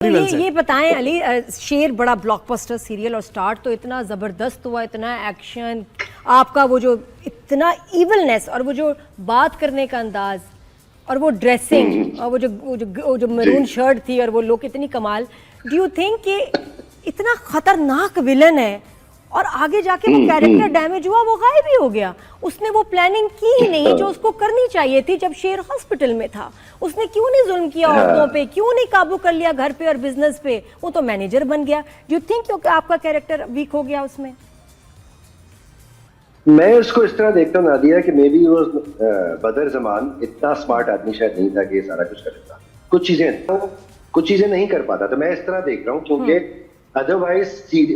ये बताएं अली, शेर बड़ा ब्लॉकबस्टर सीरियल और स्टार्ट तो इतना ज़बरदस्त हुआ, इतना एक्शन, आपका वो जो इतना इवलनेस और वो जो बात करने का अंदाज और वो ड्रेसिंग और वो जो मैरून शर्ट थी और वो लुक इतनी कमाल। डू यू थिंक कि इतना खतरनाक विलन है और आगे जाके वो कैरेक्टर डैमेज हुआ, वो गायब ही हो गया। उसने वो प्लानिंग की ही नहीं जो उसको करनी चाहिए थी जब शेर हॉस्पिटल में था। उसने क्यों नहीं जुल्म किया औरतों पे, क्यों नहीं काबू कर लिया घर पे और बिजनेस पे? वो तो मैनेजर बन गया। डू यू थिंक क्योंकि आपका कैरेक्टर वीक हो गया उसमें? मैं उसको इस तरह देखता हूँ नादिया कि मे बी वो बदर जमान इतना स्मार्ट आदमी शायद नहीं था कि ये सारा कुछ कर सकता। कुछ चीजें नहीं कर पाता। तो मैं इस तरह देख रहा हूँ क्योंकि अदरवाइज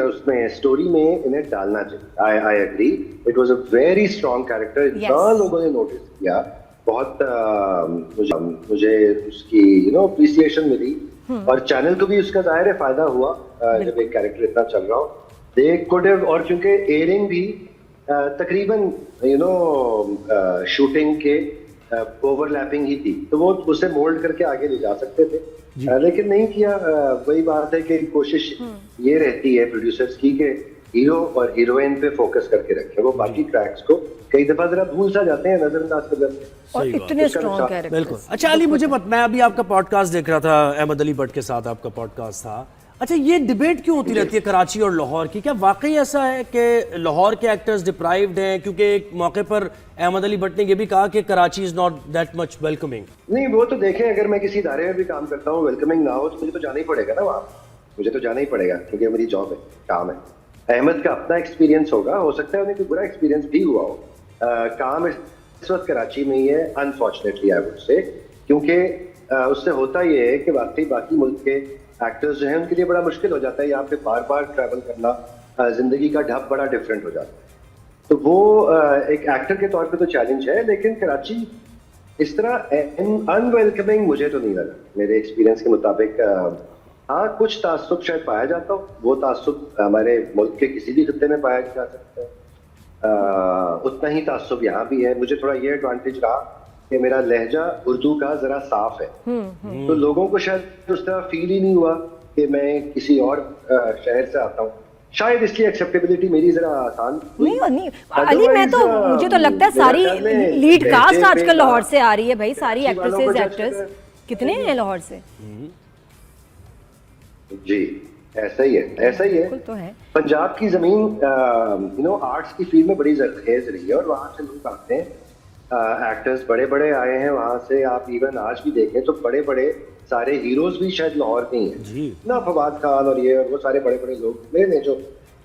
उसमें स्टोरी में इन्हें डालना चाहिए। I agree, it was a very strong character. इतना लोगों ने नोटिस किया, बहुत मुझे उसकी अप्रिसिएशन मिली और चैनल को भी उसका जाहिर है फायदा हुआ जब एक कैरेक्टर इतना चल रहा हो। दे कुड हैव, और क्योंकि एयरिंग भी तकरीबन शूटिंग के ओवरलैपिंग ही थी, तो वो उसे मोल्ड करके आगे ले जा सकते थे, लेकिन नहीं किया। वही बात है कि कोशिश ये रहती है प्रोड्यूसर्स की कि हीरो और हीरोइन पे फोकस करके रखें, वो बाकी ट्रैक्स को कई दफा जरा भूल सा जाते हैं, नजरअंदाज कर जाते हैं। और इतने स्ट्रॉन्ग कैरेक्टर। बिल्कुल। अच्छा अली, मुझे मैं अभी आपका पॉडकास्ट देख रहा था, अहमद अली भट्ट के साथ आपका पॉडकास्ट था। अच्छा, ये डिबेट क्यों होती रहती है कराची और लाहौर की? क्या वाकई ऐसा है कि लाहौर के एक्टर्स डिप्राइव्ड हैं? क्योंकि एक मौके पर अहमद अली भट्ट ने ये भी कहा कि Karachi is not that much welcoming. नहीं, वो तो देखें, अगर मैं किसी इदारे में भी काम करता हूँ, वेलकमिंग ना हो तो मुझे तो जाना ही पड़ेगा ना वहाँ। मुझे तो जाना ही पड़ेगा क्योंकि मेरी जॉब है, काम है। अहमद का अपना एक्सपीरियंस होगा, हो सकता है उन्हें कोई बुरा एक्सपीरियंस भी हुआ हो। काम इस वक्त कराची में ही है, अनफॉर्चुनेटली आई वुड से, क्योंकि उससे होता ये है कि वाकई बाकी मुल्क के एक्टर्स जो हैं उनके लिए बड़ा मुश्किल हो जाता है यहाँ पे बार बार ट्रैवल करना, जिंदगी का ढब बड़ा डिफरेंट हो जाता है। तो वो एक एक्टर के तौर पे तो चैलेंज है, लेकिन कराची इस तरह अनवेलकमिंग मुझे तो नहीं लगा मेरे एक्सपीरियंस के मुताबिक। हाँ, कुछ तासुब शायद पाया जाता हो, वो तासुब हमारे मुल्क के किसी भी खत्ते में पाया जा सकता है, उतना ही तासुब यहाँ भी है। मुझे थोड़ा ये एडवांटेज रहा कि मेरा लहजा उर्दू का जरा साफ है, तो लोगों को शायद उस तरह फील ही नहीं हुआ कि मैं किसी और शहर से आता हूँ। शायद इसलिए एक्सेप्टेबिलिटी मेरी जरा आसान नहीं अली, मुझे तो लगता है सारी लीड कास्ट आजकल लाहौर से आ रही है भाई। सारी एक्ट्रेसेस एक्टर्स कितने हैं लाहौर से? जी, ऐसा ही है। तो है। पंजाब की जमीन आर्ट्स की फील्ड में बड़ी जरखेज रही है और वहाँ से लोग आते हैं, एक्टर्स बड़े बड़े आए हैं वहां से। आप इवन आज भी देखें तो बड़े बड़े सारे हीरोज भी शायद लाहौर के ही हैं ना, फवाद खान और ये और वो सारे बड़े बड़े लोग ने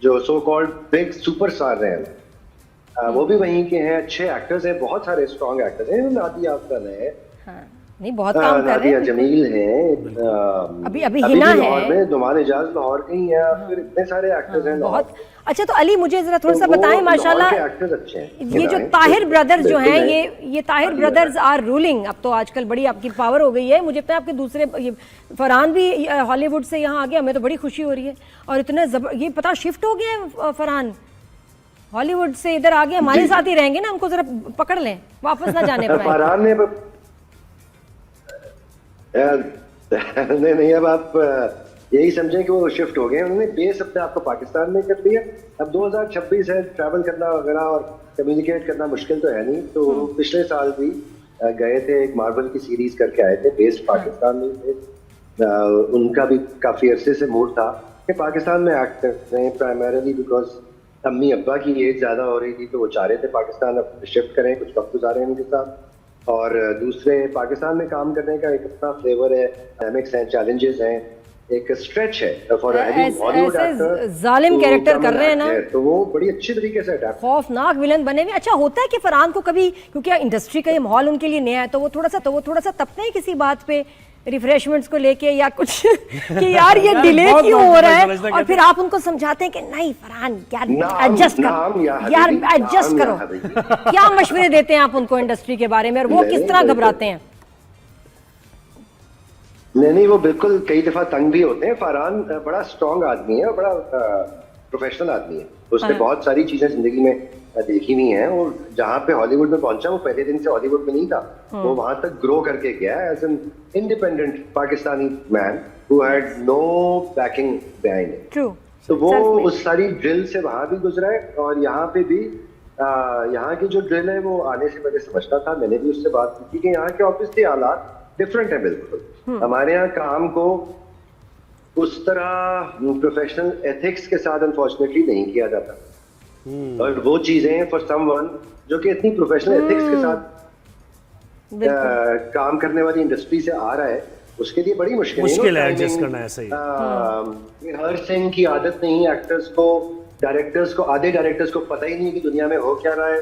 जो सो कॉल्ड बिग सुपरस्टार रहे हैं, वो भी वहीं के हैं। अच्छे एक्टर्स हैं, बहुत सारे स्ट्रॉन्ग एक्टर्स हैं। नादिया अफजल है, नहीं बहुत काम कर रहे हैं। जमील हैं, अभी हिना है, नुमान एजाज लाहौर के ही हैं, फिर इतने सारे एक्टर्स हैं बहुत। अच्छा, तो अली मुझे जरा थोड़ा सा बताएं, माशाल्लाह ये जो ताहिर ब्रदर्स जो हैं, ये ताहिर ब्रदर्स आर रूलिंग। अब तो आजकल बड़ी आपकी पावर हो गई है। मुझे पता है आपके दूसरे फरहान भी हॉलीवुड से यहाँ आ गया, हमें तो बड़ी खुशी हो रही है। और इतने ये पता शिफ्ट हो गए फरहान, हॉलीवुड से इधर आ गए, हमारे साथ ही रहेंगे ना, हमको जरा पकड़ लें, वापस ना जाने पाए। फरहान ने नहीं, अब आप यही समझें कि वो शिफ्ट हो गए। उन्होंने बेस अपने आपको पाकिस्तान में कर दिया। अब 2026 है, ट्रैवल करना वगैरह और कम्युनिकेट करना मुश्किल तो है नहीं। तो पिछले साल भी गए थे, एक मार्वल की सीरीज करके आए थे, बेस्ड पाकिस्तान में थे। उनका भी काफी अरसे से मूड था कि पाकिस्तान में एक्ट करते हैं, प्राइमरीली बिकॉज अम्मी अब्बा की एज ज्यादा हो रही थी, तो वो चाह रहे थे पाकिस्तान अब शिफ्ट करें, कुछ वक्त गुजारें उनके साथ। और दूसरे, पाकिस्तान में काम करने का एक अपना फ्लेवर है, डायनामिक्स हैं, चैलेंजेस हैं, एक स्ट्रेच है फॉर हॉलीवुड एक्टर। जालिम कैरेक्टर कर रहे हैं ना, तो वो बड़ी अच्छी तरीके से अडैप्ट, खौफनाक विलन बने हुए। अच्छा, होता है कि फरहान को कभी, क्योंकि इंडस्ट्री का ये माहौल उनके लिए नया है, तो वो थोड़ा सा तपते हैं किसी बात पे, रिफ्रेशमेंट्स को लेके या कुछ कि यार ये डिले क्यों हो रहा है, और फिर आप उनको समझाते हैं कि नहीं फरहान यार एडजस्ट करो, यार एडजस्ट करो। क्या मशवरे देते हैं आप उनको इंडस्ट्री के बारे में, और वो किस तरह घबराते हैं? नहीं, वो बिल्कुल कई दफा तंग भी होते हैं। फरहान बड़ा स्ट्रॉन्ग आदमी है और बड़ा प्रोफेशनल आदमी है, उसने बहुत सारी चीजें जिंदगी में देखी हुई हैं। और जहाँ पे हॉलीवुड में पहुंचा, वो पहले दिन से हॉलीवुड में नहीं था, वो वहां तक ग्रो करके गया as an independent Pakistani man. who had no backing behind it. True तो वो उस सारी ड्रिल से वहां भी गुजरा है और यहाँ पे भी यहाँ की जो ड्रिल है वो आने से पहले समझता था। मैंने भी उससे बात की थी कि यहाँ के ऑब्वियसली हालात डिफरेंट है बिल्कुल। हमारे यहाँ काम को उस तरह प्रोफेशनल एथिक्स के साथ अनफॉर्चुनेटली नहीं किया जाता और वो चीजें फॉर समवन जो कि इतनी प्रोफेशनल एथिक्स के साथ काम करने वाली इंडस्ट्री से आ रहा है उसके लिए बड़ी मुश्किल है एडजस्ट करना है। सही हर सिंह की आदत नहीं एक्टर्स को, डायरेक्टर्स को, आधे डायरेक्टर्स को पता ही नहीं कि दुनिया में हो क्या रहा है।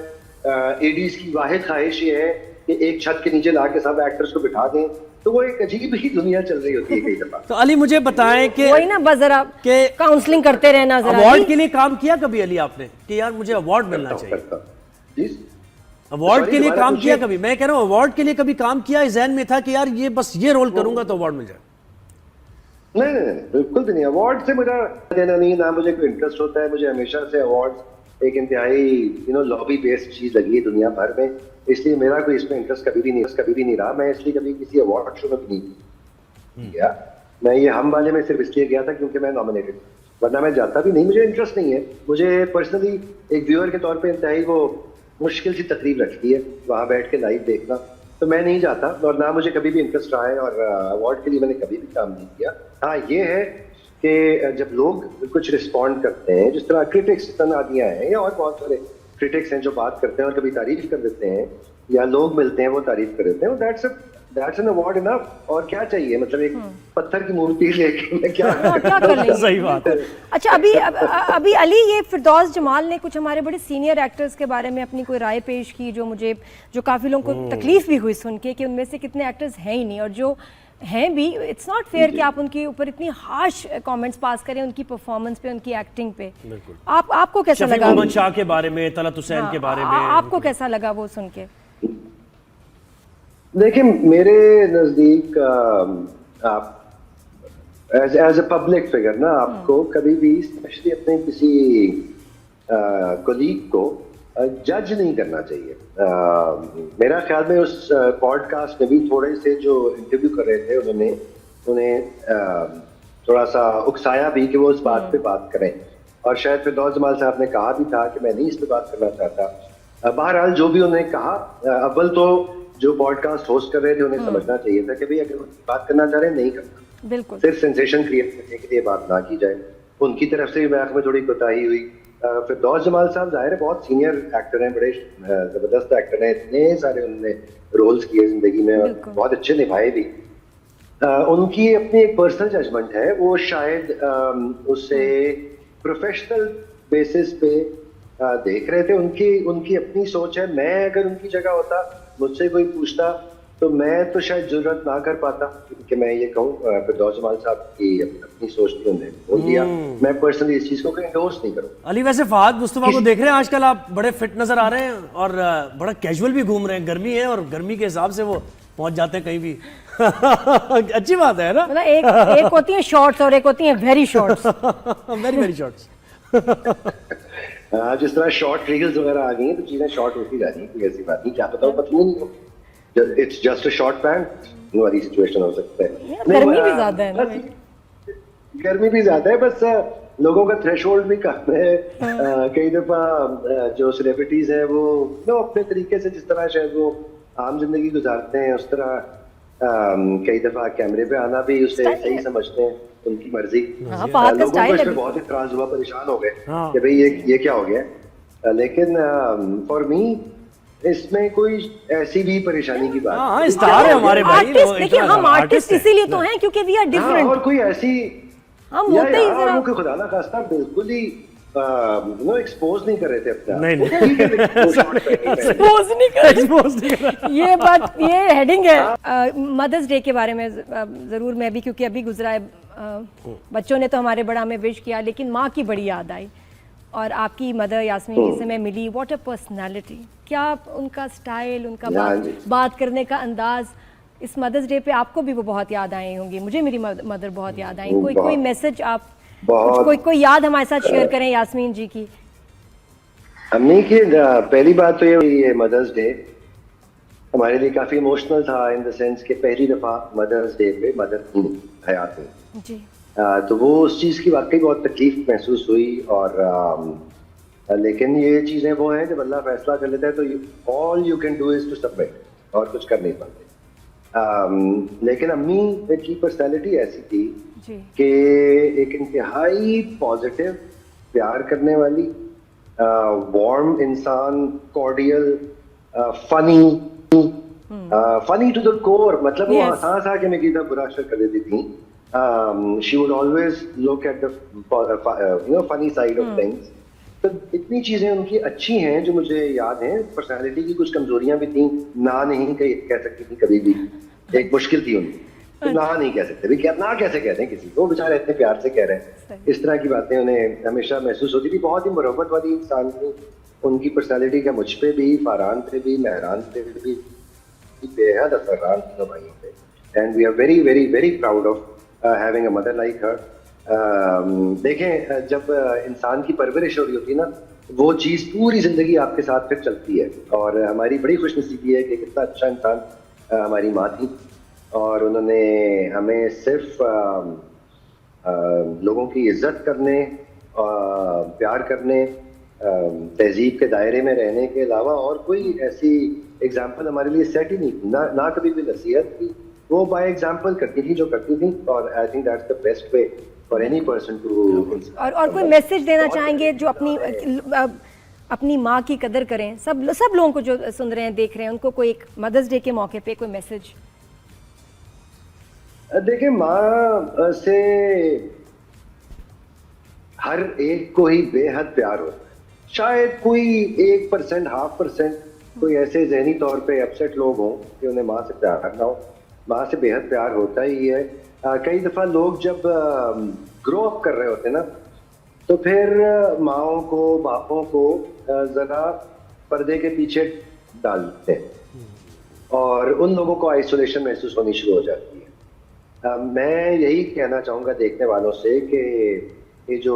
एडीज की वाहिद ख्वाहिश ये है कि एक छत के नीचे लाके सब एक्टर्स को बिठा दें, तो वो एक अजीब ही दुनिया चल रही होती है कई दफा। तो अली मुझे बताएं कि वही ना बस जरा के काउंसलिंग करते रहना जरा। अवार्ड के लिए काम किया कभी अली आपने कि यार मुझे अवार्ड मिलना चाहिए? अवार्ड के लिए काम किया कभी? मैं कह रहा हूँ अवार्ड के लिए कभी काम किया? जहन में था कि यार ये बस ये रोल करूंगा तो अवार्ड मिल जाए? नहीं नहीं नहीं, बिल्कुल भी नहीं। अवार्ड से मुझे देना नहीं, ना मुझे कोई इंटरेस्ट होता है। मुझे हमेशा से अवार्ड एक इंतहाई लॉबी बेस्ड चीज लगी है दुनिया भर में, इसलिए मेरा कोई इसमें इंटरेस्ट कभी भी नहीं रहा। मैं इसलिए कभी किसी अवार्ड शो में भी नहीं गया। मैं ये हम वाले में सिर्फ इसलिए गया था क्योंकि मैं नॉमिनेटेड, वरना मैं जाता भी नहीं। मुझे इंटरेस्ट नहीं है। मुझे पर्सनली एक व्यूअर के तौर पे इंतहाई वो मुश्किल सी तकलीफ लगती है वहां बैठ के लाइव देखना, तो मैं नहीं जाता और ना मुझे कभी भी इंटरेस्ट रहा है और अवार्ड के लिए मैंने कभी भी काम नहीं किया। हाँ ये है कि जब लोग कुछ रिस्पॉन्ड करते हैं, जिस तरह क्रिटिक्स तनादियाँ हैं या और बहुत सारे क्रिटिक्स हैं जो बात करते हैं और कभी तारीफ कर देते हैं, या लोग मिलते हैं वो तारीफ कर देते हैं, दैट्स एन अवार्ड इनफ। और क्या चाहिए? मतलब एक पत्थर की मूर्ति लेके मैं क्या कर लेंगे? सही बात है। अच्छा अभी अली, ये फिरदौस जमाल ने कुछ हमारे बड़े सीनियर एक्टर्स के बारे में अपनी कोई राय पेश की जो काफी लोगों को तकलीफ भी हुई सुन के कि उनमें से कितने एक्टर्स हैं ही नहीं, और जो हैं भी इट्स नॉट फेयर कि आप उनके ऊपर इतनी हार्श कमेंट्स पास करें उनकी परफॉर्मेंस पे, उनकी एक्टिंग पे। आपको कैसा लगा? मोहम्मद शाह के बारे में, तलत हुसैन के बारे में आपको कैसा लगा वो सुन के? देखिए मेरे नजदीक आप एज अ पब्लिक फिगर ना, आपको कभी भी स्पेशली अपने किसी कोलीग को जज नहीं करना चाहिए। मेरा ख्याल में उस पॉडकास्ट में भी थोड़े से जो इंटरव्यू कर रहे थे उन्हें थोड़ा सा उकसाया भी कि वो उस बात पे बात करें, और शायद फिरदौस जमाल साहब ने कहा भी था कि मैं नहीं इस पे बात करना चाहता। बहरहाल जो भी उन्होंने कहा, अव्वल तो जो पॉडकास्ट होस्ट कर रहे थे उन्हें समझना चाहिए था कि भाई अगर बात करना चाह रहे हैं नहीं करना, बिल्कुल सिर्फ सेंसेशन क्रिएट करने के लिए बात ना की जाए। उनकी तरफ से भी में थोड़ी कोताही हुई। फिरदौस जमाल साहब जाहिर है बहुत सीनियर एक्टर हैं, बड़े जबरदस्त एक्टर हैं, इतने सारे उन्होंने रोल्स किए जिंदगी में और बहुत अच्छे निभाए भी। उनकी अपनी एक पर्सनल जजमेंट है, वो शायद उसे प्रोफेशनल बेसिस पे देख रहे थे। उनकी अपनी सोच है। मैं अगर उनकी जगह होता, मुझसे कोई पूछता, तो मैं तो शायद जरूरत ना कर पाता कि मैं ये कहूँ फिरदौस जमाल साहब की अपनी सोच थी, उन्होंने बोल दिया। मैं पर्सनली इस चीज को एंडोर्स नहीं करूँ। अली वैसे फहद मुस्तफा को देख रहे हैं आजकल, आप बड़े फिट नजर आ रहे हैं और बड़ा कैजुअल भी घूम रहे हैं। गर्मी है और गर्मी के हिसाब से वो पहुंच जाते हैं कहीं भी। अच्छी बात है ना? मतलब एक होती है शॉर्ट्स और एक होती है वेरी शॉर्ट्स। Very shorts. जिस तरह शॉर्ट रील्स वगैरह आ गई हैं तो चीजें शॉर्ट होती जा रही है, कोई ऐसी बात नहीं। क्या पता पता नहीं हो, it's just a short pant वाली सिचुएशन हो सकता है। गर्मी भी ज्यादा है ना? गर्मी भी ज्यादा है, बस लोगों का थ्रेशोल्ड भी कम है। कई दफा जो सेलिब्रिटीज है वो अपने तरीके से, जिस तरह शायद वो आम जिंदगी गुजारते हैं, उस तरह कई दफा कैमरे पे आना भी उसे सही समझते हैं, उनकी मर्जी। लोगों को इसमें बहुत इतराज हुआ, परेशान हो गए कि भाई ये क्या हो गया। लेकिन फॉर मी इसमें कोई ऐसी भी परेशानी की बात नहीं। स्टार है हमारे भाई। देखिए हम आर्टिस्ट इसीलिए तो हैं क्योंकि वी आर डिफरेंट। और कोई ऐसी हम होते ही जरा खुदा ना खास्ता बिल्कुल ही एक्सपोज नहीं कर रहे थे अपना। नहीं एक्सपोज नहीं कर ये बात, ये हेडिंग है। मदर्स डे के बारे में जरूर मैं भी, क्योंकि अभी गुजरा है, बच्चों ने तो हमारे बड़ा हमें विश किया, लेकिन माँ की बड़ी याद आई। और आपकी मदर यास्मीन जी से मैं मिली, व्हाट अ पर्सनालिटी, क्या उनका स्टाइल, उनका बात करने का अंदाज। इस मदर्स डे पे आपको भी वो बहुत याद आई होंगी, मुझे मेरी मदर बहुत याद आई। कोई मैसेज आप, कोई याद हमारे साथ शेयर करें यास्मीन जी की? अम्मी की पहली बात तो ये मदर्स डे हमारे लिए काफी इमोशनल था, इन द सेंस कि पहली दफा मदर्स डे पे मदर थी हयात में। जी तो वो उस चीज़ की वाकई बहुत तकलीफ महसूस हुई। और लेकिन ये चीज़ें वो हैं जब अल्लाह फैसला कर लेता है तो all you can do is to submit, और कुछ कर नहीं पाते। लेकिन अम्मी की पर्सनैलिटी ऐसी थी जी कि एक इंतहाई पॉजिटिव, प्यार करने वाली, वार्म इंसान, cordial, funny to the core. मतलब वो Yes. हंसा हंसा के मैं की बुरा अक्षर कर देती थी। She would always look at the funny side of things. तो इतनी चीजें उनकी अच्छी हैं जो मुझे याद हैं। पर्सनालिटी की कुछ कमजोरियां भी थी, ना नहीं कह सकती थी कभी भी। एक मुश्किल थी उनकी, तो ना नहीं कह सकते भी, क्या ना कैसे कहते हैं किसी को, बेचारे इतने प्यार से कह रहे हैं। इस तरह की बातें उन्हें हमेशा महसूस होती थी। बहुत ही मोहब्बत वाली इंसान थी। उनकी पर्सनालिटी का मुझ पे भी, फारहान पे भी, मेहरान पे भी बेहद असरान थी भाइयों पे। And we are very very very proud of having a mother like her. देखें, जब इंसान की परवरिश हो रही होती है ना, वो चीज़ पूरी जिंदगी आपके साथ फिर चलती है। और हमारी बड़ी खुशनसीबी है कि कितना अच्छा इंसान हमारी माँ थी, और उन्होंने हमें सिर्फ लोगों की इज्जत करने, प्यार करने, तहजीब के दायरे में रहने के अलावा और कोई ऐसी एग्जाम्पल हमारे लिए सेट ही नहीं थी। ना कभी भी नसीहत की, वो बाय एग्जाम्पल करती थी जो करती थी। और I think that's the best way for any person to. और कोई मैसेज देना चाहेंगे जो अपनी माँ की कदर करें, सब लोगों को जो सुन रहे हैं, देख रहे हैं, उनको कोई एक मदर्स डे के मौके पे कोई मैसेज? देखिए, माँ से हर एक को ही बेहद प्यार होता है। शायद कोई 1%, 0.5% कोई ऐसे जहनी तौर पे अपसेट लोग हों कि उन्हें माँ से प्यार ना हो। माँ से बेहद प्यार होता ही है। कई दफ़ा लोग जब ग्रो अप कर रहे होते हैं ना, तो फिर माँओं को, बापों को ज़रा पर्दे के पीछे डालते हैं और उन लोगों को आइसोलेशन महसूस होनी शुरू हो जाती है। मैं यही कहना चाहूँगा देखने वालों से कि ये जो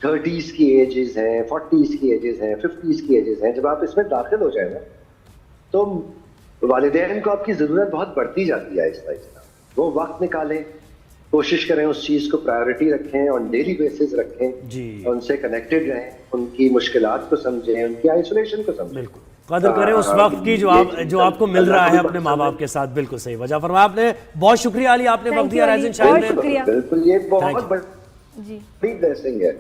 30s की एजेस हैं, 40s की एजेस हैं, 50s की एजेस हैं, जब आप इसमें दाखिल हो जाए ना, तो वालिदैन को आपकी ज़रूरत बहुत बढ़ती जाती है आहिस्ता आहिस्ता। वो वक्त निकालें, कोशिश करें, उस चीज़ को प्रायोरिटी रखें, ऑन डेली बेसिस रखें जी। उनसे कनेक्टेड रहें, उनकी मुश्किलात को समझें, उनकी आइसोलेशन को समझें। बिल्कुल कदर करें उस वक्त की जो आपको मिल रहा है अपने माँ बाप के साथ। बिल्कुल सही वजह फरमाया आपने। बहुत शुक्रिया अली, आपने Thank वक्त you, दिया अली। राइजिंग शायर बहुत में। शुक्रिया। बिल्कुल, ये बहुत Thank बड़ी जी ब्लेसिंग है।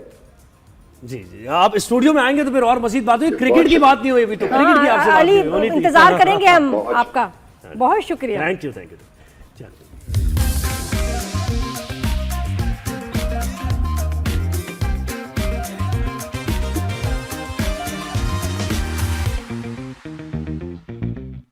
जी जी, आप स्टूडियो में आएंगे तो फिर और मजीद बात हुई। क्रिकेट की बात नहीं हुई अभी, तो क्रिकेट की आपसे बात अली, नहीं हुई, होनी थी। इंतजार करेंगे हम आपका। बहुत शुक्रिया। Thank you.